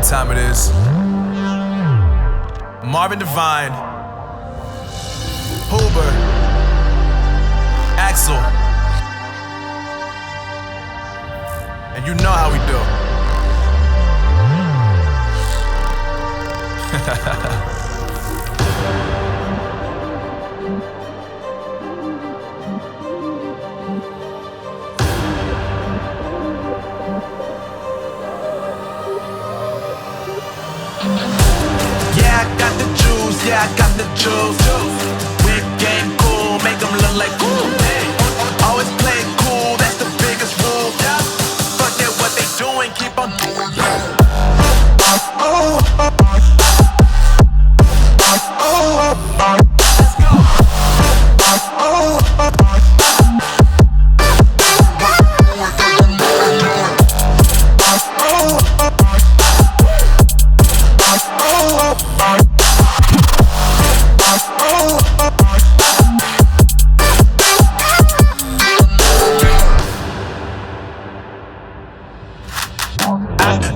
time it is. Marvin Devine, Huber, Axel, and you know how we do. Yeah, I got the juice. Whip game cool, make them look like cool. Always play it cool, that's the biggest rule. Forget what they doing, keep on doing that. Let's go.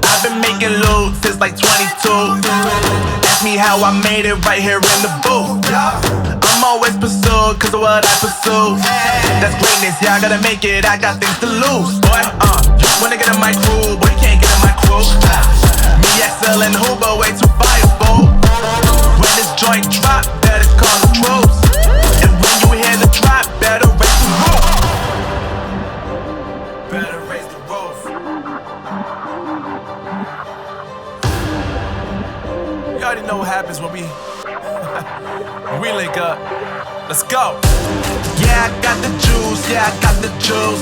I've been making loot since like 22. Ask me how I made it right here in the booth. I'm always pursued cause of what I pursue. That's greatness, yeah, I gotta make it, I got things to lose. Boy, wanna get in my crew, boy, you can't get in my crew. Me, Axel, and Huber, way too fireable. When this joint drop, better call the troops. And when you hear the drop, better raise the roof. Better raise the roof. You already know what happens when we link up. Let's go. Yeah, I got the juice, yeah, I got the juice.